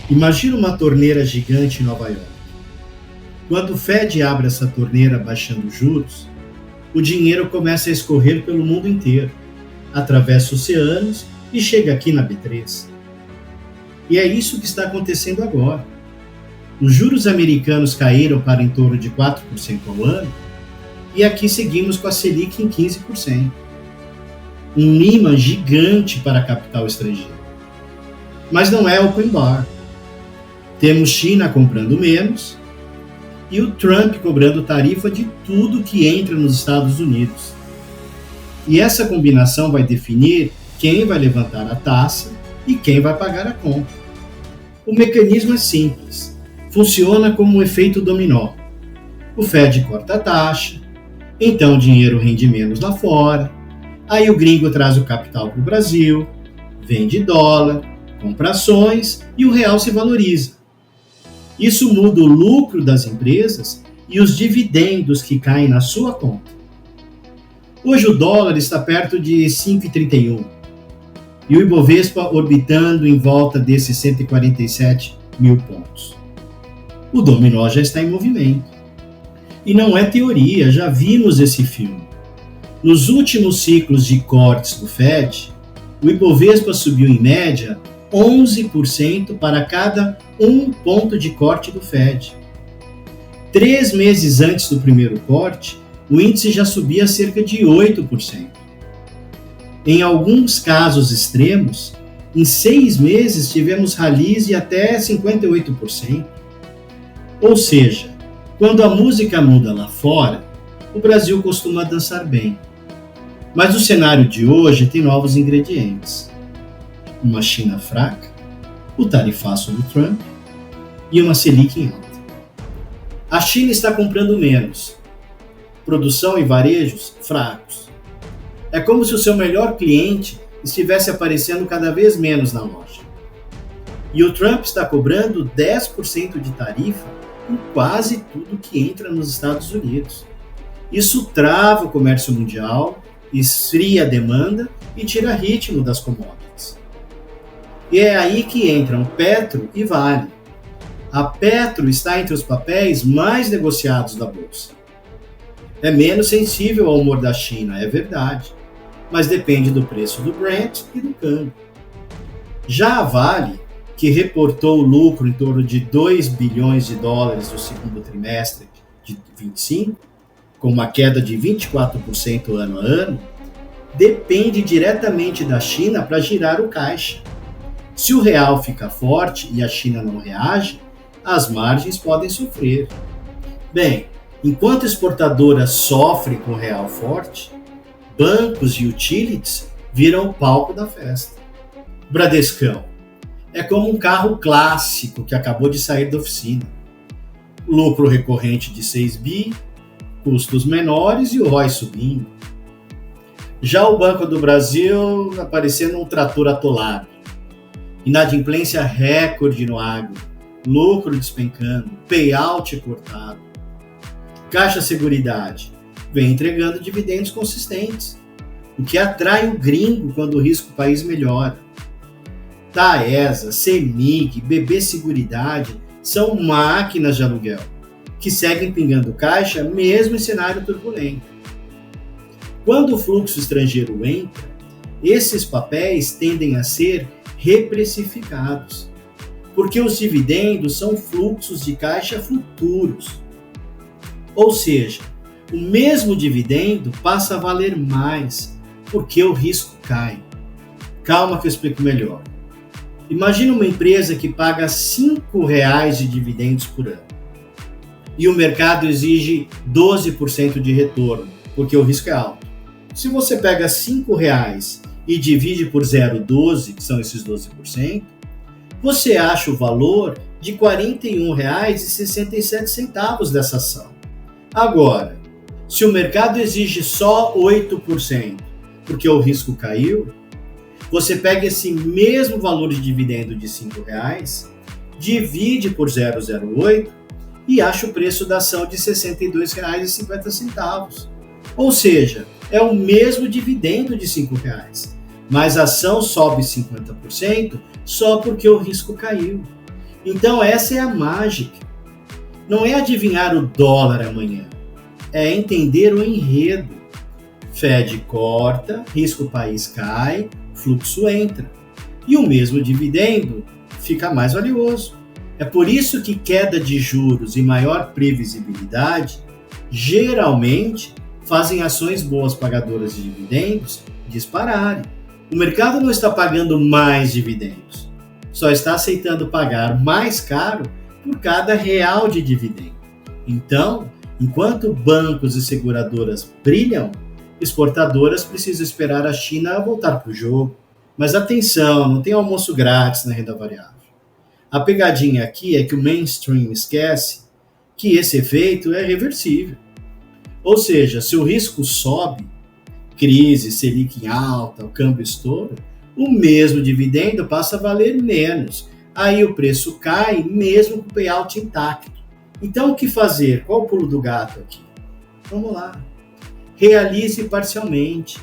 Imagina uma torneira gigante em Nova York. Quando o Fed abre essa torneira baixando juros, o dinheiro começa a escorrer pelo mundo inteiro, atravessa oceanos e chega aqui na B3. E é isso que está acontecendo agora. Os juros americanos caíram para em torno de 4% ao ano e aqui seguimos com a Selic em 15%. Um imã gigante para capital estrangeiro. Mas não é open bar. Temos China comprando menos e o Trump cobrando tarifa de tudo que entra nos Estados Unidos. E essa combinação vai definir quem vai levantar a taxa e quem vai pagar a conta. O mecanismo é simples. Funciona como um efeito dominó. O Fed corta a taxa, então o dinheiro rende menos lá fora, aí o gringo traz o capital para o Brasil, vende dólar, compra ações e o real se valoriza. Isso muda o lucro das empresas e os dividendos que caem na sua conta. Hoje o dólar está perto de 5,31 e o Ibovespa orbitando em volta desses 147 mil pontos. O dominó já está em movimento. E não é teoria, já vimos esse filme. Nos últimos ciclos de cortes do Fed, o Ibovespa subiu em média 11% para cada 1 ponto de corte do Fed. 3 meses antes do primeiro corte, o índice já subia cerca de 8%. Em alguns casos extremos, em 6 meses tivemos rallies de até 58%. Ou seja, quando a música muda lá fora, o Brasil costuma dançar bem. Mas o cenário de hoje tem novos ingredientes. Uma China fraca, o tarifaço do Trump e uma Selic em alta. A China está comprando menos. Produção e varejos fracos. É como se o seu melhor cliente estivesse aparecendo cada vez menos na loja. E o Trump está cobrando 10% de tarifa em quase tudo que entra nos Estados Unidos. Isso trava o comércio mundial, esfria a demanda e tira ritmo das commodities. E é aí que entram Petro e Vale. A Petro está entre os papéis mais negociados da Bolsa. É menos sensível ao humor da China, é verdade, mas depende do preço do Brent e do câmbio. Já a Vale, que reportou lucro em torno de 2 bilhões de dólares no segundo trimestre de 25, com uma queda de 24% ano a ano, depende diretamente da China para girar o caixa. Se o real fica forte e a China não reage, as margens podem sofrer. Bem, enquanto a exportadora sofre com o real forte, bancos e utilities viram o palco da festa. Bradescão é como um carro clássico que acabou de sair da oficina. Lucro recorrente de 6 bi, custos menores e o ROI subindo. Já o Banco do Brasil aparecendo um trator atolado. Inadimplência recorde no agro, lucro despencando, payout cortado. Caixa Seguridade vem entregando dividendos consistentes, o que atrai o gringo quando o risco do país melhora. Taesa, CEMIG, BB Seguridade são máquinas de aluguel, que seguem pingando caixa mesmo em cenário turbulento. Quando o fluxo estrangeiro entra, esses papéis tendem a ser reprecificados, porque os dividendos são fluxos de caixa futuros. Ou seja, o mesmo dividendo passa a valer mais, porque o risco cai. Calma que eu explico melhor. Imagina uma empresa que paga R$ 5,00 de dividendos por ano e o mercado exige 12% de retorno, porque o risco é alto. Se você pega R$ 5,00 e divide por 0,12, que são esses 12%, você acha o valor de R$ 41,67 dessa ação. Agora, se o mercado exige só 8%, porque o risco caiu, você pega esse mesmo valor de dividendo de R$ 5,00, divide por 0,08 e acha o preço da ação de R$ 62,50. Ou seja, é o mesmo dividendo de R$ 5,00, mas a ação sobe 50% só porque o risco caiu. Então essa é a mágica. Não é adivinhar o dólar amanhã, é entender o enredo. Fed corta, risco país cai, fluxo entra. E o mesmo dividendo fica mais valioso. É por isso que queda de juros e maior previsibilidade geralmente fazem ações boas pagadoras de dividendos dispararem. O mercado não está pagando mais dividendos, só está aceitando pagar mais caro por cada real de dividendo. Então, enquanto bancos e seguradoras brilham, exportadoras precisam esperar a China voltar para o jogo. Mas atenção, não tem almoço grátis na renda variável. A pegadinha aqui é que o mainstream esquece que esse efeito é reversível. Ou seja, se o risco sobe, crise, Selic em alta, o câmbio estoura, o mesmo dividendo passa a valer menos. Aí o preço cai mesmo com o payout intacto. Então o que fazer? Qual o pulo do gato aqui? Vamos lá. Realize parcialmente.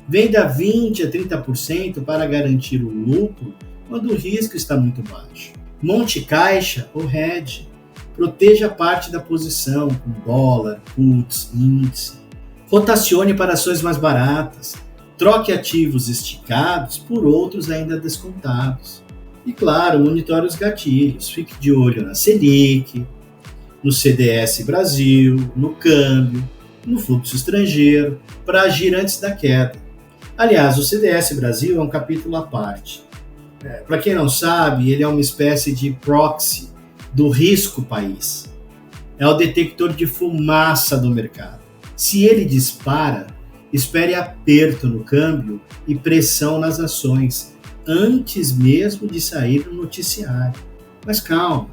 Venda 20% a 30% para garantir o lucro quando o risco está muito baixo. Monte caixa ou hedge. Proteja parte da posição com dólar, puts, índice. Rotacione para ações mais baratas. Troque ativos esticados por outros ainda descontados. E claro, monitore os gatilhos. Fique de olho na Selic, no CDS Brasil, no câmbio, no fluxo estrangeiro, para agir antes da queda. Aliás, o CDS Brasil é um capítulo à parte. Para quem não sabe, ele é uma espécie de proxy do risco país. É o detector de fumaça do mercado. Se ele dispara, espere aperto no câmbio e pressão nas ações, antes mesmo de sair no noticiário. Mas calma,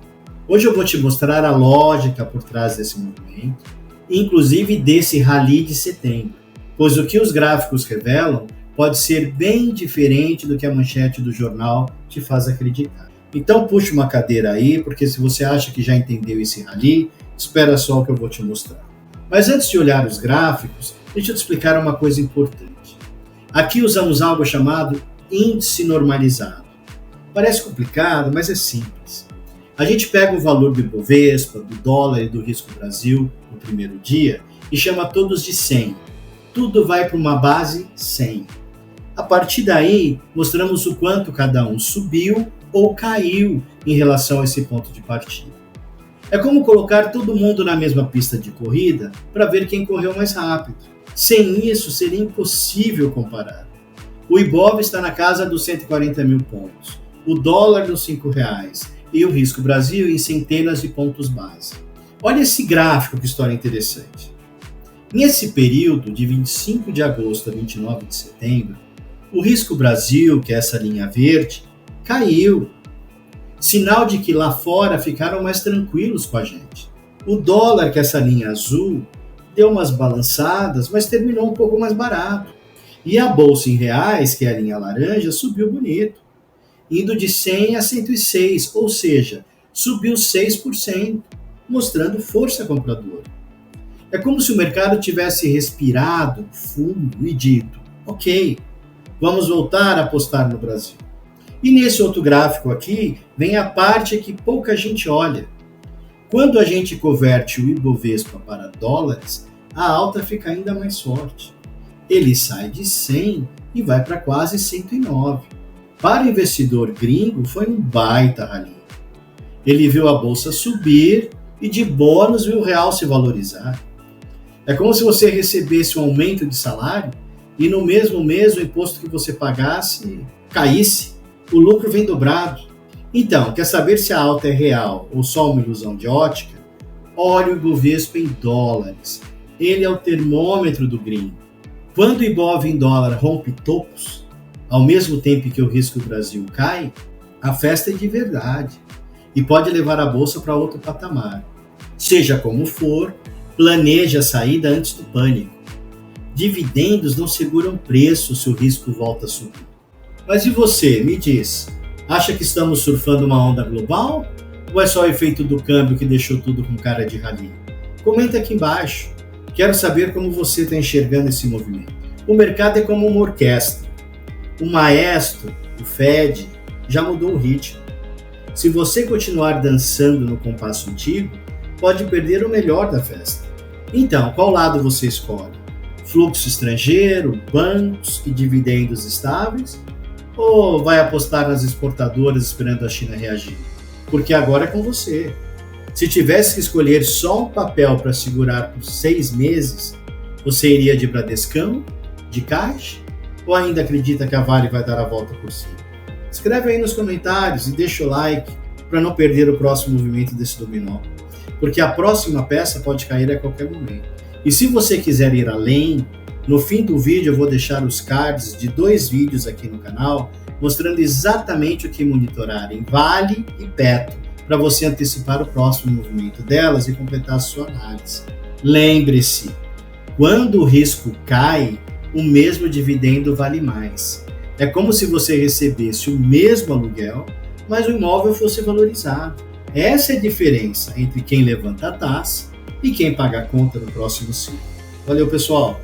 hoje eu vou te mostrar a lógica por trás desse movimento, inclusive desse rally de setembro, pois o que os gráficos revelam pode ser bem diferente do que a manchete do jornal te faz acreditar. Então puxa uma cadeira aí, porque se você acha que já entendeu esse rally, espera só o que eu vou te mostrar. Mas antes de olhar os gráficos, deixa eu te explicar uma coisa importante. Aqui usamos algo chamado índice normalizado. Parece complicado, mas é simples. A gente pega o valor do Ibovespa, do dólar e do risco Brasil no primeiro dia e chama todos de 100. Tudo vai para uma base 100. A partir daí, mostramos o quanto cada um subiu ou caiu em relação a esse ponto de partida. É como colocar todo mundo na mesma pista de corrida para ver quem correu mais rápido. Sem isso, seria impossível comparar. O Ibov está na casa dos 140 mil pontos, o dólar nos R$5 e o risco Brasil em centenas de pontos base. Olha esse gráfico, que história interessante. Nesse período, de 25 de agosto a 29 de setembro, o risco Brasil, que é essa linha verde, caiu. Sinal de que lá fora ficaram mais tranquilos com a gente. O dólar, que é essa linha azul, deu umas balançadas, mas terminou um pouco mais barato. E a bolsa em reais, que é a linha laranja, subiu bonito, indo de 100 a 106, ou seja, subiu 6%, mostrando força compradora. É como se o mercado tivesse respirado fundo e dito, ok, vamos voltar a apostar no Brasil. E nesse outro gráfico aqui, vem a parte que pouca gente olha. Quando a gente converte o Ibovespa para dólares, a alta fica ainda mais forte. Ele sai de 100 e vai para quase 109. Para o investidor gringo, foi um baita rally. Ele viu a bolsa subir e de bônus viu o real se valorizar. É como se você recebesse um aumento de salário e no mesmo mês o imposto que você pagasse caísse. O lucro vem dobrado. Então, quer saber se a alta é real ou só uma ilusão de ótica? Olhe o Ibovespa em dólares. Ele é o termômetro do gringo. Quando o Ibov em dólar rompe topos, ao mesmo tempo que o risco Brasil cai, a festa é de verdade e pode levar a bolsa para outro patamar. Seja como for, planeje a saída antes do pânico. Dividendos não seguram preço se o risco volta a subir. Mas e você, me diz, acha que estamos surfando uma onda global? Ou é só o efeito do câmbio que deixou tudo com cara de rally? Comenta aqui embaixo. Quero saber como você está enxergando esse movimento. O mercado é como uma orquestra. O maestro, o Fed, já mudou o ritmo. Se você continuar dançando no compasso antigo, pode perder o melhor da festa. Então, qual lado você escolhe? Fluxo estrangeiro, bancos e dividendos estáveis? Ou vai apostar nas exportadoras esperando a China reagir? Porque agora é com você. Se tivesse que escolher só um papel para segurar por 6 meses, você iria de Bradescão, de Caixa, ou ainda acredita que a Vale vai dar a volta por cima? Escreve aí nos comentários e deixa o like para não perder o próximo movimento desse dominó, porque a próxima peça pode cair a qualquer momento. E se você quiser ir além, no fim do vídeo eu vou deixar os cards de 2 vídeos aqui no canal, mostrando exatamente o que monitorar em Vale e Petro, para você antecipar o próximo movimento delas e completar a sua análise. Lembre-se, quando o risco cai, o mesmo dividendo vale mais. É como se você recebesse o mesmo aluguel, mas o imóvel fosse valorizado. Essa é a diferença entre quem levanta a taça e quem paga a conta no próximo ciclo. Valeu, pessoal!